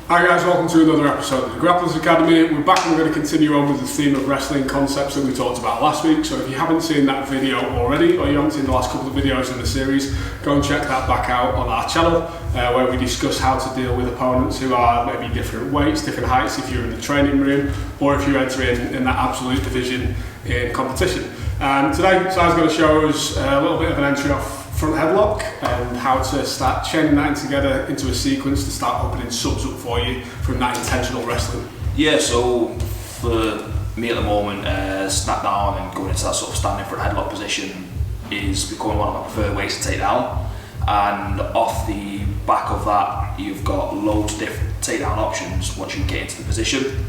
Hi guys, welcome to another episode of the Grapplers Academy. We're back and we're going to continue on with the theme of wrestling concepts that we talked about last week. So if you haven't seen that video already, or you haven't seen the last couple of videos in the series, go and check that back out on our channel, where we discuss how to deal with opponents who are maybe different weights, different heights if you're in the training room, or if you're entering in that absolute division in competition. Today, Si's going to show us a little bit of an entry off front headlock and how to start chaining that together into a sequence to start opening subs up for you from that intentional wrestling. Yeah, so for me at the moment, snap down and going into that sort of standing front headlock position is becoming one of my preferred ways to take down. And off the back of that, you've got loads of different takedown options once you get into the position.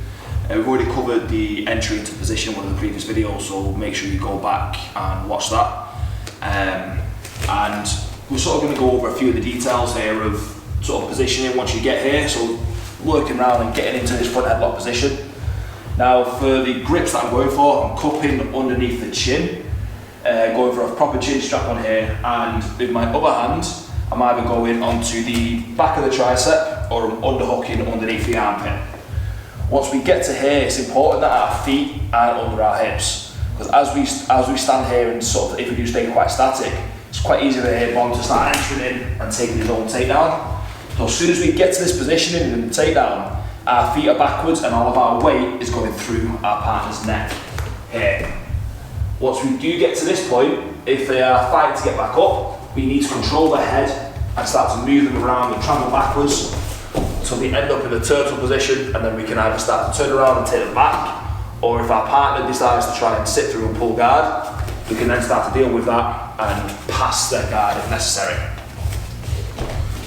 We've already covered the entry into the position in one of the previous videos, so make sure you go back and watch that. And we're sort of going to go over a few of the details here of sort of positioning once you get here, so working around and getting into this front headlock position. Now for the grips that I'm going for, I'm cupping underneath the chin, going for a proper chin strap on here, and with my other hand I'm either going onto the back of the tricep or I'm underhooking underneath the armpit. Once we get to here, it's important that our feet aren't under our hips, because as we stand here and sort of, if we do stay quite static, it's quite easy for the hip bone to start entering in and taking his own takedown. So as soon as we get to this positioning in the takedown, our feet are backwards and all of our weight is going through our partner's neck here. Once we do get to this point, if they are fighting to get back up, we need to control their head and start to move them around and travel backwards until they end up in the turtle position, and then we can either start to turn around and take them back, or if our partner decides to try and sit through and pull guard, we can then start to deal with that and pass their guard if necessary.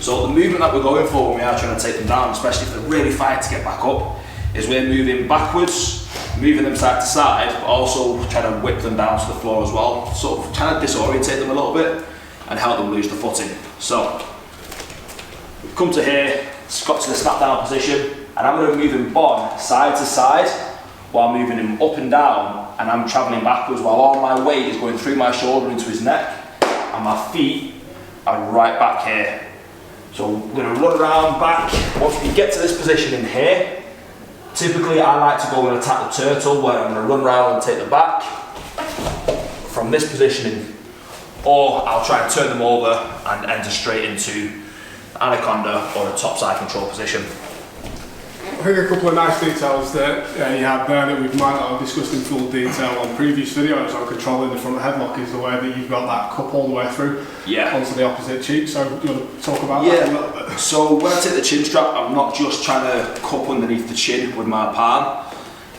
So the movement that we're going for when we are trying to take them down, especially if they're really fighting to get back up, is we're moving backwards, moving them side to side, but also trying to whip them down to the floor as well, sort of trying to disorientate them a little bit and help them lose the footing. So we've come to here, it's got to the snap down position, and I'm going to move him on side to side while moving him up and down, and I'm travelling backwards while all my weight is going through my shoulder into his neck, and my feet are right back here. So we're going to run around back. Once we get to this position in here, typically I like to go and attack the turtle, where I'm going to run around and take the back from this positioning, or I'll try and turn them over and enter straight into anaconda or a topside control position. I think a couple of nice details that you have there that we might not have discussed in full detail on previous videos on controlling the front headlock is the way that you've got that cup all the way through onto the opposite cheek. So do you want to talk about that a little bit? So when I take the chin strap, I'm not just trying to cup underneath the chin with my palm.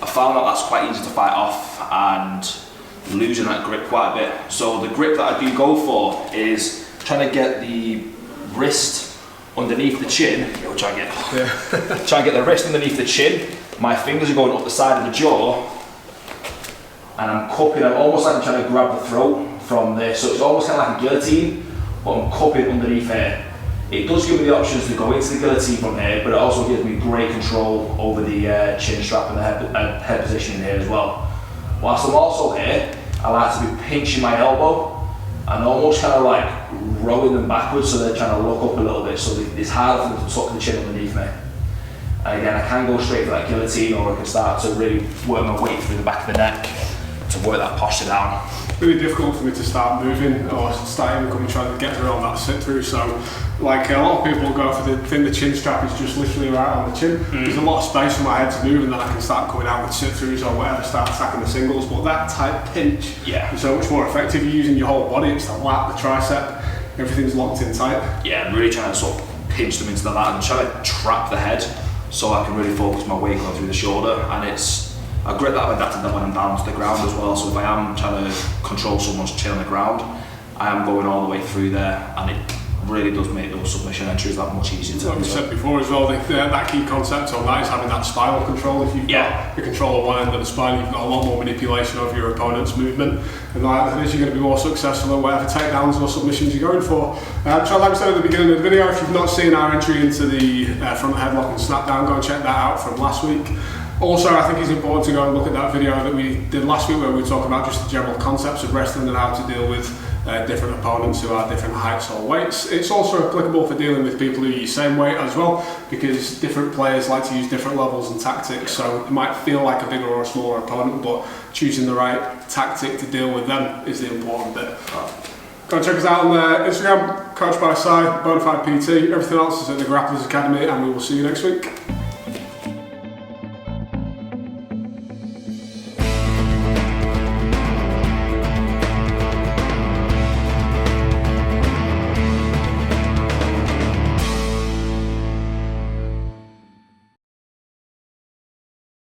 I found that that's quite easy to fight off and losing that grip quite a bit. So the grip that I do go for is trying to get the wrist underneath the chin. Try and get the wrist underneath the chin. My fingers are going up the side of the jaw, and I'm cupping. I'm almost like I'm trying to grab the throat from there. So it's almost kind of like a guillotine, but I'm cupping underneath here. It does give me the options to go into the guillotine from here, but it also gives me great control over the chin strap and the head position in here as well. Whilst I'm also here, I like to be pinching my elbow and almost kind of like rowing them backwards, so they're trying to look up a little bit, so it's harder for them to tuck the chin underneath me. And again, I can go straight for that guillotine, or I can start to really work my weight through the back of the neck to work that posture down. It's really difficult for me to start moving or start even coming trying to get around that sit through. So like a lot of people go for the chin strap is just literally right on the chin. There's a lot of space for my head to move, and then I can start coming out with sit throughs or whatever, start attacking the singles. But that tight pinch is so much more effective. You're using your whole body. It's the lat, the tricep, everything's locked in tight. Yeah, I'm really trying to sort of pinch them into the lat and try to trap the head so I can really focus my weight going through the shoulder. And it's a grip that I've adapted that when I'm down to the ground as well. So if I am trying to control someone's chin on the ground, I am going all the way through there, and it really does make those submission entries that much easier to like we said before as well, that key concept on that is having that spinal control. If you've got the control of one end of the spine, you've got a lot more manipulation over your opponent's movement, and like that is, you're going to be more successful at whatever takedowns or submissions you're going for. So like I said at the beginning of the video, if you've not seen our entry into the front headlock and snap down, go and check that out from last week. Also, I think it's important to go and look at that video that we did last week, where we talk about just the general concepts of wrestling and how to deal with different opponents who are different heights or weights. It's also applicable for dealing with people who are your same weight as well, because different players like to use different levels and tactics, so it might feel like a bigger or a smaller opponent, but choosing the right tactic to deal with them is the important bit. Go and check us out on Instagram, coached by Si, Bonafide PT. Everything else is at the Grapplers Academy, and we will see you next week.